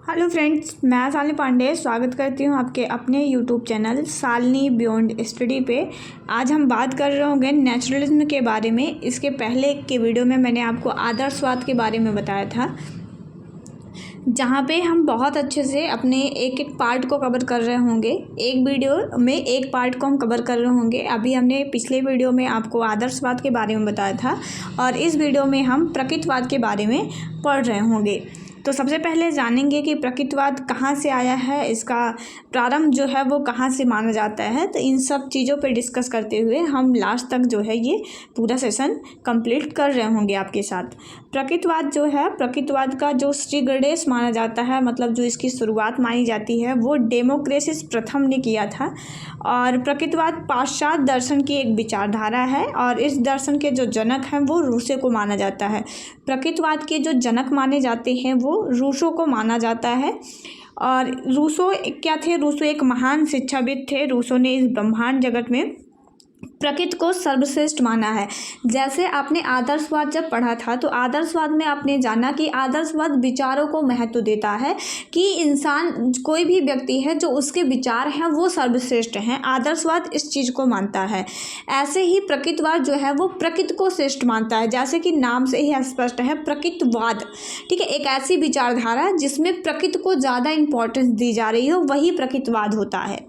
Hello friends, मैं शालिनी पांडे स्वागत करती हूँ आपके अपने YouTube channel Shalini beyond study पे। आज हम बात कर रहे होंगे नेचुरलिज्म के बारे में। इसके पहले के वीडियो में मैंने आपको आदर्शवाद के बारे में बताया था, जहाँ पे हम बहुत अच्छे से अपने एक एक पार्ट को कवर कर रहे होंगे। एक वीडियो में एक पार्ट को हम कवर कर रहे होंगे। अभी हमने पिछले वीडियो में आपको आदर्शवाद के बारे में बताया था और इस वीडियो में हम प्रकृतिवाद के बारे में पढ़ रहे होंगे। तो सबसे पहले जानेंगे कि प्रकृतिवाद कहाँ से आया है, इसका प्रारंभ जो है वो कहाँ से माना जाता है। तो इन सब चीज़ों पे डिस्कस करते हुए हम लास्ट तक जो है ये पूरा सेशन कंप्लीट कर रहे होंगे आपके साथ। प्रकृतिवाद जो है, प्रकृतिवाद का जो श्रीगणेश माना जाता है, मतलब जो इसकी शुरुआत मानी जाती है, वो डेमोक्रेसिस प्रथम ने किया था। और प्रकृतिवाद पाश्चात्य दर्शन की एक विचारधारा है और इस दर्शन के जो जनक हैं वो रूसो को माना जाता है। प्रकृतिवाद के जो जनक माने जाते हैं वो रूसो को माना जाता है। और रूसो क्या थे? रूसो एक महान शिक्षाविद थे। रूसो ने इस ब्रह्मांड जगत में प्रकृति को सर्वश्रेष्ठ माना है। जैसे आपने आदर्शवाद जब पढ़ा था तो आदर्शवाद में आपने जाना कि आदर्शवाद विचारों को महत्व देता है कि इंसान कोई भी व्यक्ति है जो उसके विचार हैं वो सर्वश्रेष्ठ हैं। आदर्शवाद इस चीज़ को मानता है। ऐसे ही प्रकृतिवाद जो है वो प्रकृति को श्रेष्ठ मानता है, जैसे कि नाम से ही स्पष्ट है, प्रकृतिवाद। ठीक है, एक ऐसी विचारधारा जिसमें प्रकृति को ज़्यादा इम्पोर्टेंस दी जा रही हो, वही प्रकृतिवाद होता है।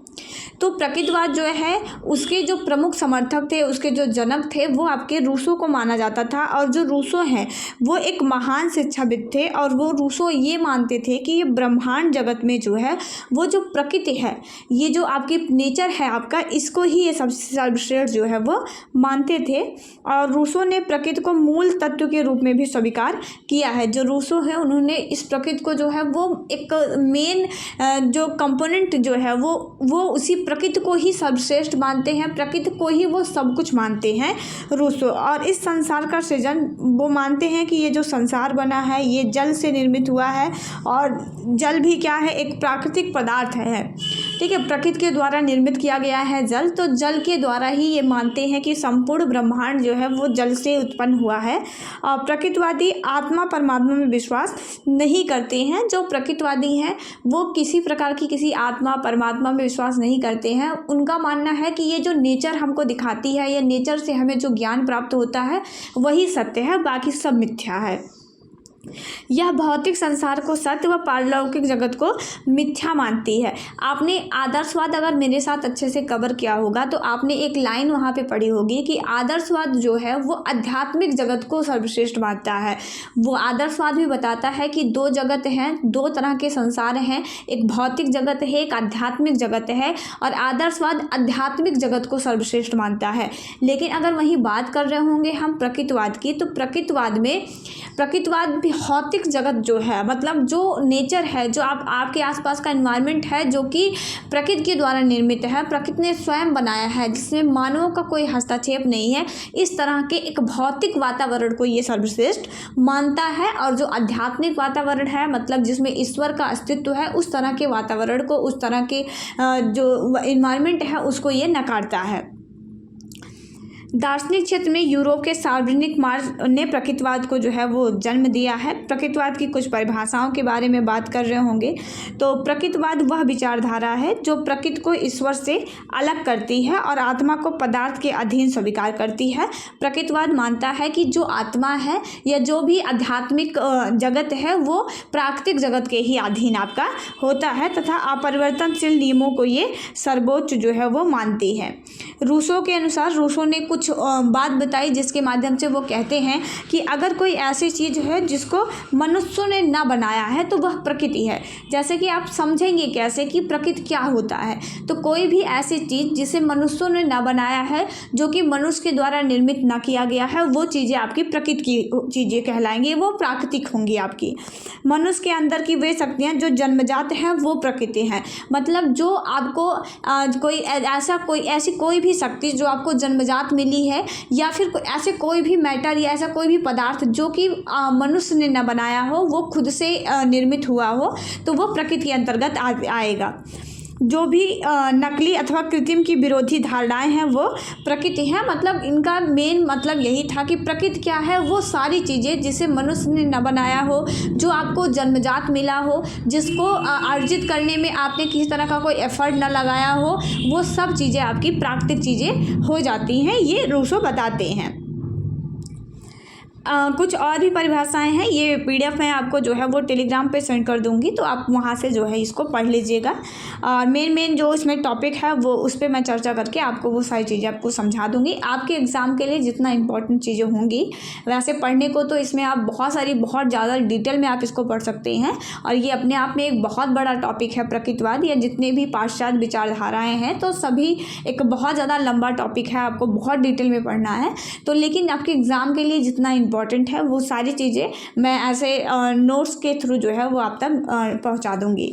तो प्रकृतिवाद जो है उसके जो प्रमुख समर्थक थे, उसके जो जनक थे, वो आपके रूसो को माना जाता था। और जो रूसो हैं वो एक महान शिक्षाविद थे और वो रूसो ये मानते थे कि ये ब्रह्मांड जगत में जो है वो जो प्रकृति है, ये जो आपकी नेचर है आपका, इसको ही ये सबसे सर्वश्रेष्ठ जो है वो मानते थे। और रूसो ने प्रकृति को मूल तत्व के रूप में भी स्वीकार किया है। जो रूसो है उन्होंने इस प्रकृति को जो है वो एक मेन जो कंपोनेंट जो है वो उसी प्रकृति को ही सर्वश्रेष्ठ मानते हैं, प्रकृति को ही वो सब कुछ मानते हैं रूसो। और इस संसार का सृजन वो मानते हैं कि ये जो संसार बना है ये जल से निर्मित हुआ है और जल भी क्या है, एक प्राकृतिक पदार्थ है। ठीक है, प्रकृति के द्वारा निर्मित किया गया है जल, तो जल के द्वारा ही ये मानते हैं कि संपूर्ण ब्रह्मांड जो है वो जल से उत्पन्न हुआ है। और प्रकृतिवादी आत्मा परमात्मा में विश्वास नहीं करते हैं। जो प्रकृतिवादी हैं वो किसी प्रकार की किसी आत्मा परमात्मा में विश्वास नहीं करते हैं। उनका मानना है कि ये जो नेचर हमको दिखाती है, ये नेचर से हमें जो ज्ञान प्राप्त होता है वही सत्य है, बाकी सब मिथ्या है। यह भौतिक संसार को सत्य व पारलौकिक जगत को मिथ्या मानती है। आपने आदर्शवाद अगर मेरे साथ अच्छे से कवर किया होगा तो आपने एक लाइन वहाँ पे पढ़ी होगी कि आदर्शवाद जो है वो आध्यात्मिक जगत को सर्वश्रेष्ठ मानता है। वो आदर्शवाद भी बताता है कि दो जगत हैं, दो तरह के संसार हैं, एक भौतिक जगत है, एक आध्यात्मिक जगत है। और आदर्शवाद आध्यात्मिक जगत को सर्वश्रेष्ठ मानता है। लेकिन अगर वहीं बात कर रहे होंगे हम प्रकृतिवाद की, तो प्रकृतिवाद में प्रकृतिवाद भौतिक जगत जो है, मतलब जो नेचर है, जो आपके आसपास का एनवायरनमेंट है, जो कि प्रकृति के द्वारा निर्मित है, प्रकृति ने स्वयं बनाया है, जिसमें मानवों का कोई हस्तक्षेप नहीं है, इस तरह के एक भौतिक वातावरण को ये सर्वश्रेष्ठ मानता है। और जो आध्यात्मिक वातावरण है, मतलब जिसमें ईश्वर का अस्तित्व है, उस तरह के वातावरण को, उस तरह के जो एनवायरनमेंट है उसको ये नकारता है। दार्शनिक क्षेत्र में यूरोप के सार्वजनिक मार्क्स ने प्रकृतिवाद को जो है वो जन्म दिया है। प्रकृतिवाद की कुछ परिभाषाओं के बारे में बात कर रहे होंगे तो प्रकृतिवाद वह विचारधारा है जो प्रकृति को ईश्वर से अलग करती है और आत्मा को पदार्थ के अधीन स्वीकार करती है। प्रकृतिवाद मानता है कि जो आत्मा है या जो भी आध्यात्मिक जगत है वो प्राकृतिक जगत के ही अधीन आपका होता है तथा अपरिवर्तनशील नियमों को ये सर्वोच्च जो है वो मानती है। रूसो के अनुसार, रूसो ने कुछ बात बताई जिसके माध्यम से वो कहते हैं कि अगर कोई ऐसी चीज़ है जिसको मनुष्यों ने ना बनाया है तो वह प्रकृति है। जैसे कि आप समझेंगे कैसे कि प्रकृति क्या होता है, तो कोई भी ऐसी चीज़ जिसे मनुष्यों ने ना बनाया है, जो कि मनुष्य के द्वारा निर्मित ना किया गया है, वो चीज़ें आपकी प्रकृति की चीज़ें कहलाएंगी, वो प्राकृतिक होंगी आपकी। मनुष्य के अंदर की वे शक्तियाँ जो जन्मजात हैं वो प्रकृति हैं। मतलब जो आपको ऐसी कोई भी शक्ति जो आपको जन्मजात मिली है, या फिर ऐसे कोई भी मैटर या ऐसा कोई भी पदार्थ जो कि मनुष्य ने न बनाया हो, वो खुद से निर्मित हुआ हो, तो वो प्रकृति के अंतर्गत आएगा। जो भी नकली अथवा कृत्रिम की विरोधी धारणाएं हैं वो प्रकृति हैं। मतलब इनका मेन मतलब यही था कि प्रकृति क्या है, वो सारी चीज़ें जिसे मनुष्य ने न बनाया हो, जो आपको जन्मजात मिला हो, जिसको अर्जित करने में आपने किसी तरह का कोई एफर्ट न लगाया हो, वो सब चीज़ें आपकी प्राकृतिक चीज़ें हो जाती हैं, ये रूसो बताते हैं। कुछ और भी परिभाषाएं हैं, ये PDF मैं आपको जो है वो टेलीग्राम पे सेंड कर दूंगी, तो आप वहाँ से जो है इसको पढ़ लीजिएगा। और मेन जो इसमें टॉपिक है वो उस पर मैं चर्चा करके आपको वो सारी चीज़ें आपको समझा दूंगी। आपके एग्ज़ाम के लिए जितना इंपॉर्टेंट चीज़ें होंगी वैसे पढ़ने को, तो इसमें आप बहुत ज़्यादा डिटेल में आप इसको पढ़ सकते हैं। और ये अपने आप में एक बहुत बड़ा टॉपिक है प्रकृतिवाद, या जितने भी पाश्चात्य विचारधाराएँ हैं, तो सभी एक बहुत ज़्यादा लंबा टॉपिक है, आपको बहुत डिटेल में पढ़ना है। तो लेकिन आपके एग्ज़ाम के लिए जितना इम्पॉर्टेंट है वो सारी चीज़ें मैं ऐसे नोट्स के थ्रू जो है वो आप तक पहुंचा दूंगी।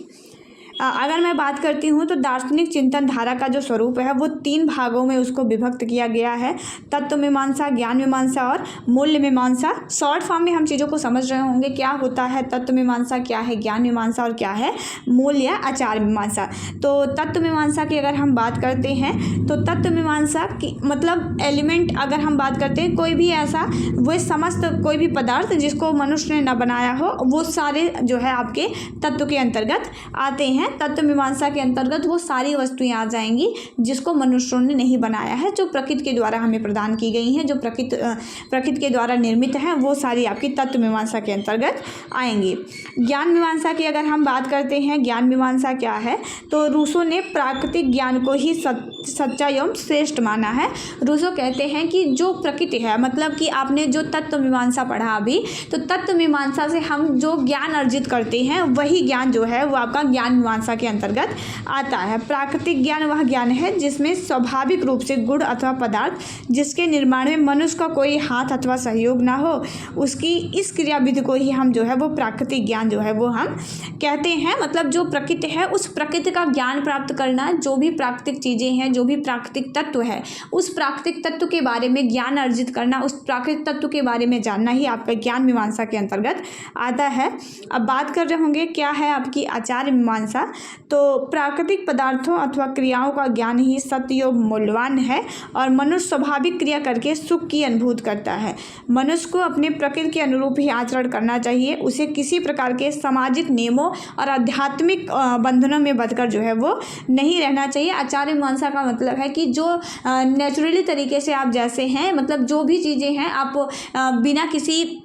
अगर मैं बात करती हूँ तो दार्शनिक चिंतन धारा का जो स्वरूप है वो 3 भागों में उसको विभक्त किया गया है, तत्व मीमांसा, ज्ञान मीमांसा और मूल्य मीमांसा। शॉर्ट फॉर्म में हम चीज़ों को समझ रहे होंगे, क्या होता है तत्व मीमांसा, क्या है ज्ञान मीमांसा और क्या है मूल्य या आचार मीमांसा। तो तत्व मीमांसा की अगर हम बात करते हैं तो तत्व मीमांसा की मतलब एलिमेंट, अगर हम बात करते हैं कोई भी ऐसा वो समस्त कोई भी पदार्थ जिसको मनुष्य ने न बनाया हो, वो सारे जो है आपके तत्व के अंतर्गत आते हैं। तत्व मीमांसा के अंतर्गत वो सारी वस्तुएं आ जाएंगी जिसको मनुष्यों ने नहीं बनाया है, जो प्रकृति के द्वारा हमें प्रदान की गई हैं, जो प्रकृति के द्वारा निर्मित हैं, वो सारी आपकी तत्व मीमांसा के अंतर्गत आएंगी। ज्ञान मीमांसा की अगर हम बात करते हैं, ज्ञान मीमांसा क्या है, तो रूसो ने प्राकृतिक ज्ञान को ही सच्चा एवं श्रेष्ठ माना है। रूसो कहते हैं कि जो प्रकृति है, मतलब कि आपने जो तत्व मीमांसा पढ़ा अभी, तो तत्व मीमांसा से हम जो ज्ञान अर्जित करते हैं वही ज्ञान जो है वो आपका ज्ञान मीमांसा के अंतर्गत आता है। प्राकृतिक ज्ञान वह ज्ञान है जिसमें स्वाभाविक रूप से गुण अथवा पदार्थ जिसके निर्माण में मनुष्य का कोई हाथ अथवा सहयोग ना हो, उसकी इस क्रियाविधि को ही हम जो है वो प्राकृतिक ज्ञान जो है वो हम कहते हैं। मतलब जो प्रकृति है उस प्रकृति का ज्ञान प्राप्त करना, जो भी प्राकृतिक चीज़ें हैं, जो भी प्राकृतिक तत्व है, उस प्राकृतिक तत्व के बारे में ज्ञान अर्जित करना, उस प्राकृतिक तत्व के बारे में जानना ही आपका ज्ञान मीमांसा के अंतर्गत आता है। अब बात कर रहे होंगे क्या है आपकी आचार मीमांसा। तो प्राकृतिक पदार्थों अथवा क्रियाओं का ज्ञान ही सत्य एवं मूल्यवान है और मनुष्य स्वाभाविक क्रिया करके सुख की अनुभूति करता है। मनुष्य को अपने प्रकृति के अनुरूप ही आचरण करना चाहिए, उसे किसी प्रकार के सामाजिक नियमों और आध्यात्मिक बंधनों में बंधकर जो है वो नहीं रहना चाहिए। आचार मीमांसा का मतलब है कि जो नेचुरली तरीके से आप जैसे हैं, मतलब जो भी चीज़ें हैं आप बिना किसी,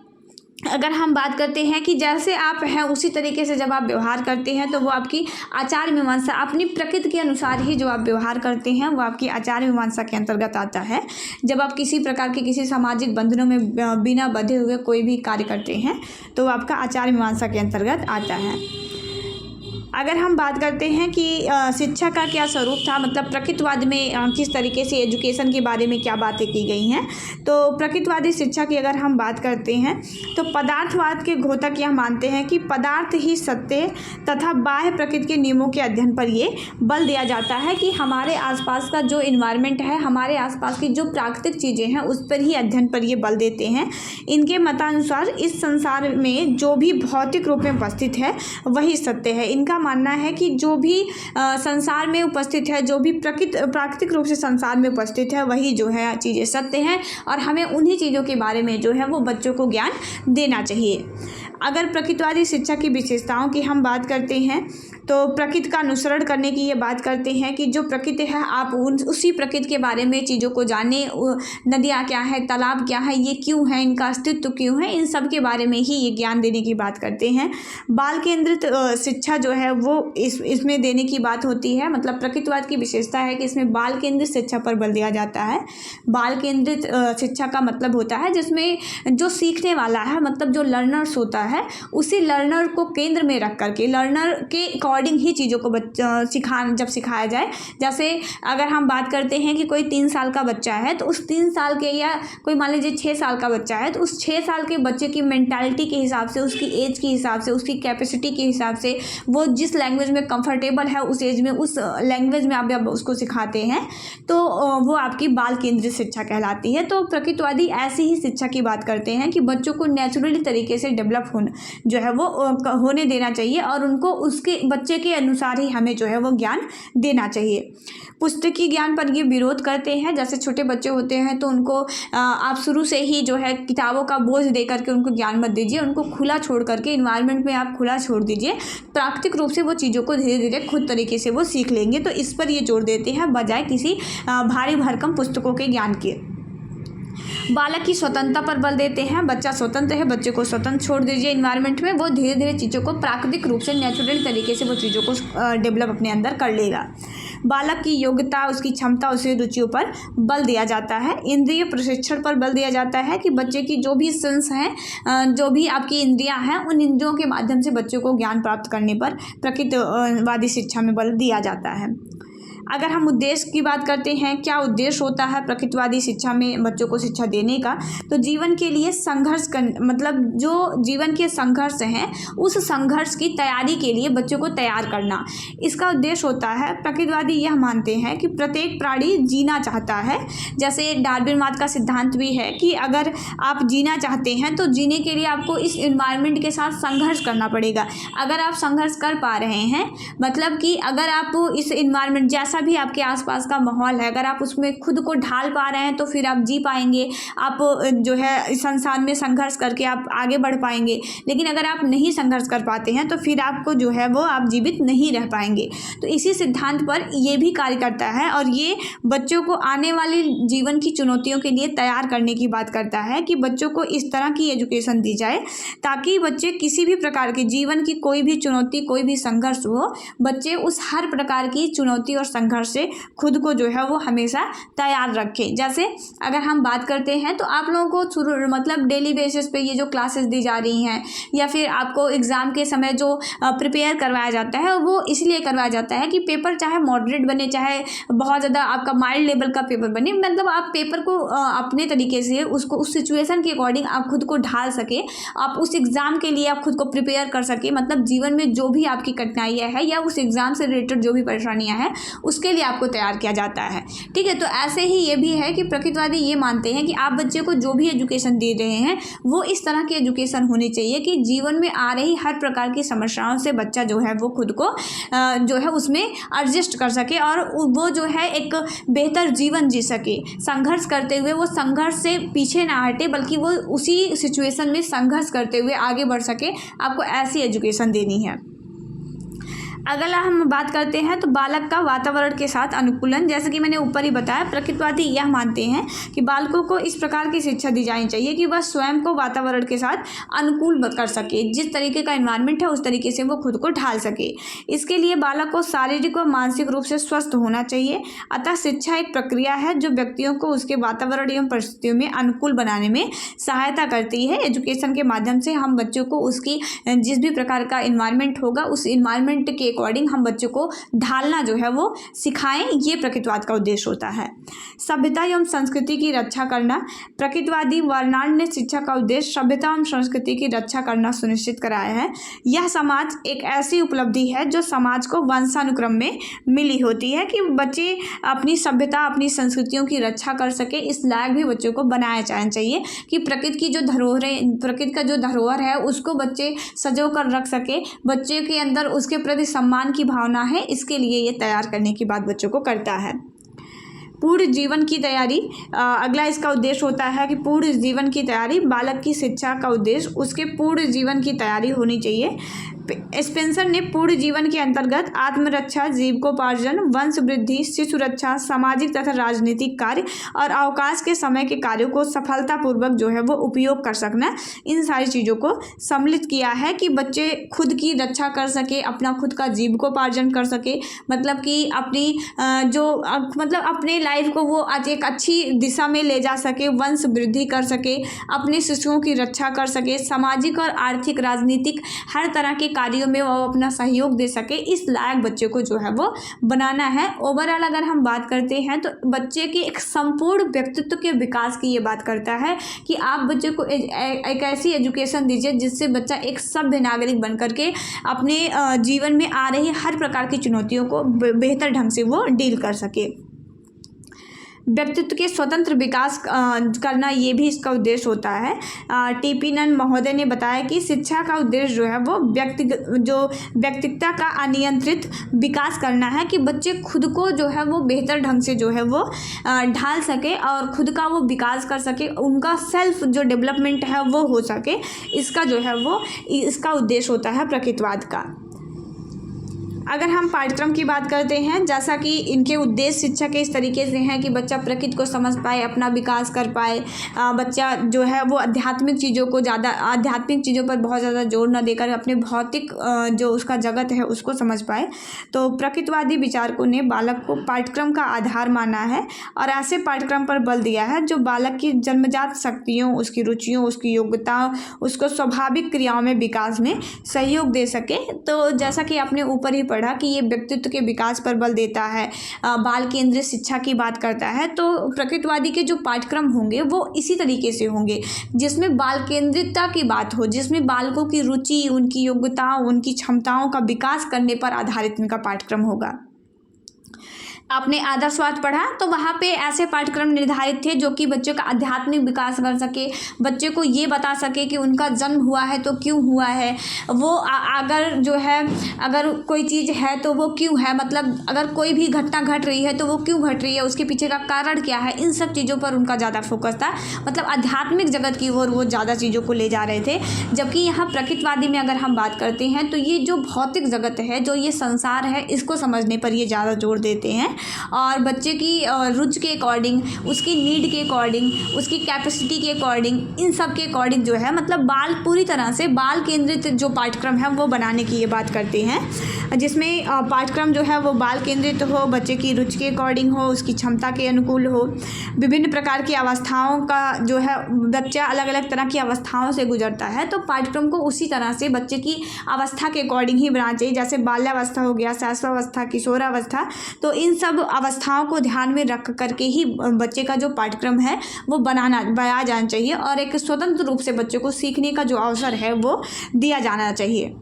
अगर हम बात करते हैं कि जैसे आप हैं उसी तरीके से जब आप व्यवहार करते हैं तो वो आपकी आचार मीमांसा, अपनी प्रकृति के अनुसार ही जो आप व्यवहार करते हैं वो आपकी आचार मीमांसा के अंतर्गत आता है। जब आप किसी प्रकार के किसी सामाजिक बंधनों में बिना बंधे हुए कोई भी कार्य करते हैं तो वो आपका आचार मीमांसा के अंतर्गत आता है। अगर हम बात करते हैं कि शिक्षा का क्या स्वरूप था, मतलब प्रकृतिवाद में किस तरीके से एजुकेशन के बारे में क्या बातें की गई हैं, तो प्रकृतिवादी शिक्षा की अगर हम बात करते हैं तो पदार्थवाद के घोतक यह मानते हैं कि पदार्थ ही सत्य तथा बाह्य प्रकृति के नियमों के अध्ययन पर ये बल दिया जाता है कि हमारे आसपास का जो इन्वायरमेंट है, हमारे आसपास की जो प्राकृतिक चीज़ें हैं उस पर ही अध्ययन पर ये बल देते हैं। इनके मतानुसार इस संसार में जो भी भौतिक रूप में उपस्थित है वही सत्य है। इनका मानना है कि जो भी संसार में उपस्थित है, जो भी प्राकृतिक रूप से संसार में उपस्थित है वही जो है चीज़ें सत्य हैं और हमें उन्हीं चीज़ों के बारे में जो है वो बच्चों को ज्ञान देना चाहिए। अगर प्रकृतिवादी शिक्षा की विशेषताओं की हम बात करते हैं तो प्रकृति का अनुसरण करने की ये बात करते हैं कि जो प्रकृति है आप उसी प्रकृति के बारे में चीज़ों को जाने, नदियाँ क्या है, तालाब क्या है, ये क्यों है, इनका अस्तित्व क्यों है, इन सब के बारे में ही ये ज्ञान देने की बात करते हैं। बाल केंद्रित शिक्षा जो है वो इसमें देने की बात होती है। मतलब प्रकृतिवाद की विशेषता है कि इसमें बाल केंद्रित शिक्षा पर बल दिया जाता है। बाल केंद्रित शिक्षा का मतलब होता है जिसमें जो सीखने वाला है, मतलब जो लर्नर्स होता है, उसी लर्नर को केंद्र में रख करके लर्नर के अकॉर्डिंग ही चीज़ों को सिखाया जाए। जैसे अगर हम बात करते हैं कि कोई 3 साल का बच्चा है तो उस 3 साल के, या कोई मान लीजिए 6 साल का बच्चा है तो उस 6 साल के बच्चे की मेंटालिटी के हिसाब से, उसकी एज के हिसाब से, उसकी कैपेसिटी के हिसाब से, वो जिस लैंग्वेज में कंफर्टेबल है उस एज में उस लैंग्वेज में आप उसको सिखाते हैं तो वो आपकी बाल केंद्रित शिक्षा कहलाती है। तो प्रकृतिवादी ऐसी ही शिक्षा की बात करते हैं कि बच्चों को नेचुरली तरीके से डेवलप जो है वो होने देना चाहिए और उनको उसके बच्चे बच्चे के अनुसार ही हमें जो है वो ज्ञान देना चाहिए। पुस्तकीय ज्ञान पर ये विरोध करते हैं। जैसे छोटे बच्चे होते हैं तो उनको आप शुरू से ही जो है किताबों का बोझ दे करके उनको ज्ञान मत दीजिए, उनको खुला छोड़ करके इन्वायरमेंट में आप खुला छोड़ दीजिए। प्राकृतिक रूप से वो चीज़ों को धीरे धीरे खुद तरीके से वो सीख लेंगे। तो इस पर ये जोर देते हैं बजाय किसी भारी भरकम पुस्तकों के ज्ञान के। बालक की स्वतंत्रता पर बल देते हैं। बच्चा स्वतंत्र है, बच्चे को स्वतंत्र छोड़ दीजिए इन्वायरमेंट में, वो धीरे धीरे चीज़ों को प्राकृतिक रूप से नेचुरल तरीके से वो चीज़ों को डेवलप अपने अंदर कर लेगा। बालक की योग्यता, उसकी क्षमता, उसकी रुचियों पर बल दिया जाता है। इंद्रिय प्रशिक्षण पर बल दिया जाता है कि बच्चे की जो भी सेंस हैं, जो भी आपकी इंद्रियां हैं, उन इंद्रियों के माध्यम से बच्चों को ज्ञान प्राप्त करने पर प्रकृतिवादी शिक्षा में बल दिया जाता है। अगर हम उद्देश्य की बात करते हैं, क्या उद्देश्य होता है प्रकृतिवादी शिक्षा में बच्चों को शिक्षा देने का, तो जीवन के लिए संघर्ष मतलब जो जीवन के संघर्ष हैं उस संघर्ष की तैयारी के लिए बच्चों को तैयार करना, इसका उद्देश्य होता है। प्रकृतिवादी यह मानते हैं कि प्रत्येक प्राणी जीना चाहता है। जैसे डार्विनवाद का सिद्धांत भी है कि अगर आप जीना चाहते हैं तो जीने के लिए आपको इस इन्वायरमेंट के साथ संघर्ष करना पड़ेगा। अगर आप संघर्ष कर पा रहे हैं, मतलब कि अगर आप इस इन्वायरमेंट जैसा भी आपके आसपास का माहौल है, अगर आप उसमें खुद को ढाल पा रहे हैं तो फिर आप जी पाएंगे, आप जो है इस संसार में संघर्ष करके आप आगे बढ़ पाएंगे। लेकिन अगर आप नहीं संघर्ष कर पाते हैं तो फिर आपको जो है वो आप जीवित नहीं रह पाएंगे। तो इसी सिद्धांत पर ये भी कार्य करता है और ये बच्चों को आने वाली जीवन की चुनौतियों के लिए तैयार करने की बात करता है कि बच्चों को इस तरह की एजुकेशन दी जाए ताकि बच्चे किसी भी प्रकार के जीवन की कोई भी चुनौती, कोई भी संघर्ष हो, बच्चे उस हर प्रकार की चुनौती और संघर्ष से खुद को जो है वो हमेशा तैयार रखें। जैसे अगर हम बात करते हैं तो आप लोगों को मतलब डेली बेसिस पे ये जो क्लासेस दी जा रही हैं या फिर आपको एग्ज़ाम के समय जो प्रिपेयर करवाया जाता है वो इसलिए करवाया जाता है कि पेपर चाहे मॉडरेट बने, चाहे बहुत ज़्यादा आपका माइल्ड लेवल का पेपर बने, मतलब आप पेपर को अपने तरीके से उसको उस सिचुएशन के अकॉर्डिंग आप खुद को ढाल सके, आप उस एग्ज़ाम के लिए आप खुद को प्रिपेयर कर सके। मतलब जीवन में जो भी आपकी कठिनाइयाँ हैं या उस एग्ज़ाम से रिलेटेड जो भी परेशानियाँ हैं उसके लिए आपको तैयार किया जाता है। ठीक है, तो ऐसे ही ये भी है कि प्रकृतिवादी ये मानते हैं कि आप बच्चे को जो भी एजुकेशन दे रहे हैं वो इस तरह की एजुकेशन होनी चाहिए कि जीवन में आ रही हर प्रकार की समस्याओं से बच्चा जो है वो खुद को जो है उसमें एडजस्ट कर सके और वो जो है एक बेहतर जीवन जी सके। संघर्ष करते हुए वो संघर्ष से पीछे ना हटे बल्कि वो उसी सिचुएशन में संघर्ष करते हुए आगे बढ़ सके। आपको ऐसी एजुकेशन देनी है। अगला हम बात करते हैं तो बालक का वातावरण के साथ अनुकूलन। जैसे कि मैंने ऊपर ही बताया, प्रकृतिवादी यह मानते हैं कि बालकों को इस प्रकार की शिक्षा दी जानी चाहिए कि वह स्वयं को वातावरण के साथ अनुकूल कर सके। जिस तरीके का एनवायरनमेंट है उस तरीके से वो खुद को ढाल सके। इसके लिए बालक को शारीरिक व मानसिक रूप से स्वस्थ होना चाहिए। अतः शिक्षा एक प्रक्रिया है जो व्यक्तियों को उसके वातावरण एवं परिस्थितियों में अनुकूल बनाने में सहायता करती है। एजुकेशन के माध्यम से हम बच्चों को उसकी जिस भी प्रकार का इन्वायरमेंट होगा उस इन्वायरमेंट के अकॉर्डिंग हम बच्चों को ढालना जो है वो सिखाएं, ये प्रकृतिवाद का उद्देश्य होता है। सभ्यता एवं संस्कृति की रक्षा करना। प्रकृतिवादी वर्नार्ड ने शिक्षा का उद्देश्य सभ्यता एवं संस्कृति की रक्षा करना सुनिश्चित कराया है। यह समाज एक ऐसी उपलब्धि है जो समाज को वंशानुक्रम में मिली होती है कि बच्चे अपनी सभ्यता, अपनी संस्कृतियों की रक्षा कर सके। इस लायक भी बच्चों को बनाया जाना चाहिए कि प्रकृति की जो धरोहरें, प्रकृति का जो धरोहर है उसको बच्चे सजो कर रख सके। बच्चे के अंदर उसके प्रति सम्मान की भावना है, इसके लिए ये तैयार करने की बात बच्चों को करता है। पूर्ण जीवन की तैयारी। अगला इसका उद्देश्य होता है कि पूर्ण जीवन की तैयारी। बालक की शिक्षा का उद्देश्य उसके पूर्ण जीवन की तैयारी होनी चाहिए। स्पेंसर ने पूर्ण जीवन के अंतर्गत आत्मरक्षा, जीविकोपार्जन, वंश वृद्धि, शिशु रक्षा, सामाजिक तथा राजनीतिक कार्य और अवकाश के समय के कार्यों को सफलतापूर्वक जो है वो उपयोग कर सकना, इन सारी चीज़ों को सम्मिलित किया है कि बच्चे खुद की रक्षा कर सके, अपना खुद का जीविकोपार्जन कर सके, मतलब कि अपनी मतलब अपने लाइफ को वो आज एक अच्छी दिशा में ले जा सके, वंश वृद्धि कर सके, अपने शिशुओं की रक्षा कर सके, सामाजिक और आर्थिक, राजनीतिक हर तरह के कार्यों में वो अपना सहयोग दे सके। इस लायक बच्चे को जो है वो बनाना है। ओवरऑल अगर हम बात करते हैं तो बच्चे के एक संपूर्ण व्यक्तित्व के विकास की ये बात करता है कि आप बच्चे को एक ऐसी एजुकेशन दीजिए जिससे बच्चा एक सभ्य नागरिक बन करके अपने जीवन में आ रही हर प्रकार की चुनौतियों को बेहतर ढंग से वो डील कर सके। व्यक्तित्व के स्वतंत्र विकास करना, ये भी इसका उद्देश्य होता है। टीपी नंद महोदय ने बताया कि शिक्षा का उद्देश्य जो है वो व्यक्तित्व का अनियंत्रित विकास करना है, कि बच्चे खुद को जो है वो बेहतर ढंग से जो है वो ढाल सके और खुद का वो विकास कर सके, उनका सेल्फ जो डेवलपमेंट है वो हो सके। इसका जो है वो इसका उद्देश्य होता है प्रकृतिवाद का। अगर हम पाठ्यक्रम की बात करते हैं, जैसा कि इनके उद्देश्य शिक्षा के इस तरीके से हैं कि बच्चा प्रकृति को समझ पाए, अपना विकास कर पाए, बच्चा जो है वो आध्यात्मिक चीज़ों पर बहुत ज़्यादा जोर न देकर अपने भौतिक जो उसका जगत है उसको समझ पाए। तो प्रकृतिवादी विचारकों ने बालक को पाठ्यक्रम का आधार माना है और ऐसे पाठ्यक्रम पर बल दिया है जो बालक की जन्मजात शक्तियों, उसकी रुचियों, उसकी योग्यताओं, उसको स्वाभाविक क्रियाओं में विकास में सहयोग दे सके। तो जैसा कि आपने ऊपर ही पढ़ा कि ये व्यक्तित्व के विकास पर बल देता है, बाल केंद्रित शिक्षा की बात करता है। तो प्रकृतिवादी के जो पाठ्यक्रम होंगे वो इसी तरीके से होंगे, जिसमें बाल केंद्रितता की बात हो, जिसमें बालकों की रुचि, उनकी योग्यताओं, उनकी क्षमताओं का विकास करने पर आधारित इनका पाठ्यक्रम होगा। आपने आदर्शवाद पढ़ा तो वहाँ पे ऐसे पाठ्यक्रम निर्धारित थे जो कि बच्चों का आध्यात्मिक विकास कर सके, बच्चे को ये बता सके कि उनका जन्म हुआ है तो क्यों हुआ है, वो अगर कोई चीज़ है तो वो क्यों है, मतलब अगर कोई भी घटना घट रही है तो वो क्यों घट रही है, उसके पीछे का कारण क्या है, इन सब चीज़ों पर उनका ज़्यादा फोकस था। मतलब आध्यात्मिक जगत की ओर वो ज़्यादा चीज़ों को ले जा रहे थे। जबकि यहाँ प्रकृतिवादी में अगर हम बात करते हैं तो ये जो भौतिक जगत है, जो ये संसार है, इसको समझने पर ये ज़्यादा जोर देते हैं और बच्चे की रुचि के अकॉर्डिंग, उसकी नीड के अकॉर्डिंग, उसकी कैपेसिटी के अकॉर्डिंग, इन सब के अकॉर्डिंग जो है मतलब पूरी तरह से बाल केंद्रित जो पाठ्यक्रम है वो बनाने की ये बात करते हैं, जिसमें पाठ्यक्रम जो है वो बाल केंद्रित हो, बच्चे की रुचि के अकॉर्डिंग हो, उसकी क्षमता के अनुकूल हो, विभिन्न प्रकार की अवस्थाओं का जो है, बच्चा अलग अलग तरह की अवस्थाओं से गुजरता है तो पाठ्यक्रम को उसी तरह से बच्चे की अवस्था के अकॉर्डिंग ही बनाना चाहिए। जैसे बाल्यावस्था हो गया, शैशवावस्था, किशोरावस्था, तो इन सब अवस्थाओं को ध्यान में रख करके ही बच्चे का जो पाठ्यक्रम है वो बनाया जाना चाहिए और एक स्वतंत्र रूप से बच्चे को सीखने का जो अवसर है वो दिया जाना चाहिए।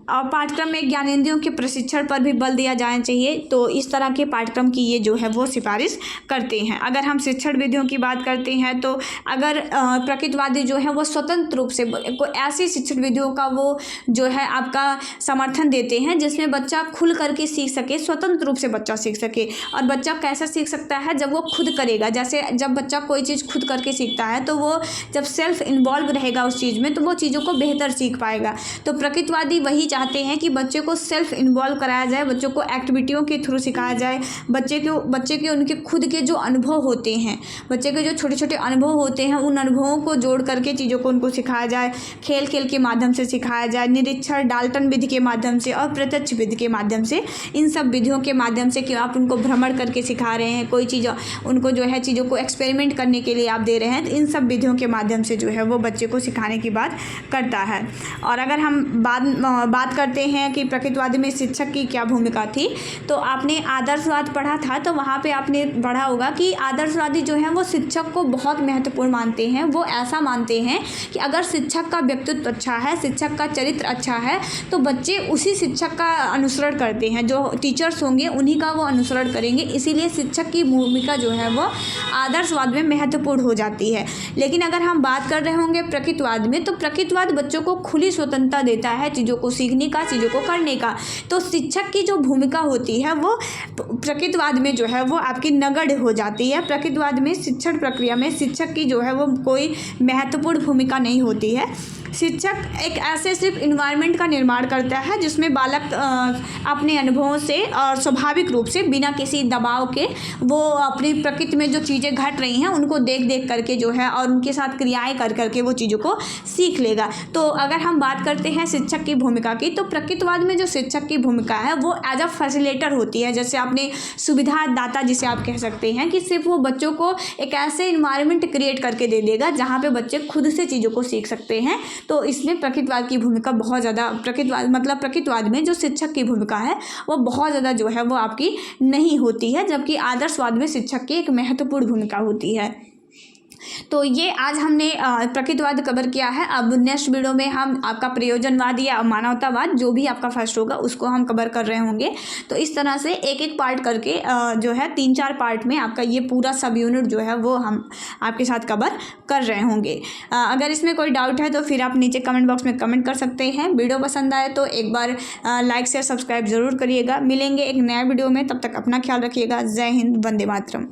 और पाठ्यक्रम में ज्ञानेंद्रियों के प्रशिक्षण पर भी बल दिया जाना चाहिए। तो इस तरह के पाठ्यक्रम की ये जो है वो सिफारिश करते हैं। अगर हम शिक्षण विधियों की बात करते हैं तो अगर प्रकृतिवादी जो है वो स्वतंत्र रूप से कोई ऐसी शिक्षण विधियों का वो जो है आपका समर्थन देते हैं जिसमें बच्चा खुल करके सीख सके, स्वतंत्र रूप से बच्चा सीख सके। और बच्चा कैसे सीख सकता है, जब वो खुद करेगा। जैसे जब बच्चा कोई चीज़ खुद करके सीखता है तो वो जब सेल्फ इन्वॉल्व रहेगा उस चीज़ में तो वो चीज़ों को बेहतर सीख पाएगा। तो प्रकृतिवादी वही चाहते हैं कि बच्चे को सेल्फ इन्वॉल्व कराया जाए, बच्चों को एक्टिविटियों के थ्रू सिखाया जाए, बच्चे के उनके खुद के जो अनुभव होते हैं, बच्चे के जो छोटे छोटे अनुभव होते हैं, उन अनुभवों को जोड़ करके चीज़ों को उनको सिखाया जाए, खेल खेल के माध्यम से सिखाया जाए, निरीक्षण, डाल्टन विधि के माध्यम से और प्रत्यक्ष विधि के माध्यम से, इन सब विधियों के माध्यम से कि आप उनको भ्रमण करके सिखा रहे हैं, कोई चीज़ उनको जो है चीज़ों को एक्सपेरिमेंट करने के लिए आप दे रहे हैं, तो इन सब विधियों के माध्यम से जो है वो बच्चे को सिखाने की बात करता है। और अगर हम बात करते हैं कि प्रकृतिवादी में शिक्षक की क्या भूमिका थी, तो आपने आदर्शवाद पढ़ा था तो वहाँ पे आपने पढ़ा होगा कि आदर्शवादी जो है वो शिक्षक को बहुत महत्वपूर्ण मानते हैं। वो ऐसा मानते हैं कि अगर शिक्षक का व्यक्तित्व अच्छा है, शिक्षक का चरित्र अच्छा है तो बच्चे उसी शिक्षक का अनुसरण करते हैं, जो टीचर्स होंगे उन्हीं का वो अनुसरण करेंगे। इसीलिए शिक्षक की भूमिका जो है वो आदर्शवाद में महत्वपूर्ण हो जाती है। लेकिन अगर हम बात कर रहे होंगे प्रकृतिवाद में, तो प्रकृतिवाद बच्चों को खुली स्वतंत्रता देता है चीज़ों को सीखने का, चीज़ों को करने का। तो शिक्षक की जो भूमिका होती है वो प्रकृतिवाद में जो है वो आपकी नगण्य हो जाती है। प्रकृतिवाद में शिक्षण प्रक्रिया में शिक्षक की जो है वो कोई महत्वपूर्ण भूमिका नहीं होती है। शिक्षक एक ऐसे सिर्फ इन्वायरमेंट का निर्माण करता है जिसमें बालक अपने अनुभवों से और स्वाभाविक रूप से बिना किसी दबाव के वो अपनी प्रकृति में जो चीज़ें घट रही हैं उनको देख देख करके जो है और उनके साथ क्रियाएं कर करके वो चीज़ों को सीख लेगा। तो अगर हम बात करते हैं शिक्षक की भूमिका की, तो प्रकृतिवाद में जो शिक्षक की भूमिका है वो एज अ फैसिलिटेटर होती है। जैसे आपने सुविधा दाता जिसे आप कह सकते हैं कि सिर्फ वो बच्चों को एक ऐसे इन्वायरमेंट क्रिएट करके दे देगा जहाँ पे बच्चे खुद से चीज़ों को सीख सकते हैं। तो इसमें प्रकृतिवाद की भूमिका बहुत ज़्यादा, प्रकृतिवाद में जो शिक्षक की भूमिका है वो बहुत ज़्यादा जो है वो आपकी नहीं होती है, जबकि आदर्शवाद में शिक्षक की एक महत्वपूर्ण भूमिका होती है। तो ये आज हमने प्रकृतिवाद कवर किया है। अब नेक्स्ट वीडियो में हम आपका प्रयोजनवाद या मानवतावाद जो भी आपका फर्स्ट होगा उसको हम कवर कर रहे होंगे। तो इस तरह से एक एक पार्ट करके जो है 3-4 पार्ट में आपका ये पूरा सब यूनिट जो है वो हम आपके साथ कवर कर रहे होंगे। अगर इसमें कोई डाउट है तो फिर आप नीचे कमेंट बॉक्स में कमेंट कर सकते हैं। वीडियो पसंद आए तो एक बार लाइक शेयर सब्सक्राइब जरूर करिएगा। मिलेंगे एक नया वीडियो में, तब तक अपना ख्याल रखिएगा। जय हिंद, वंदे मातरम।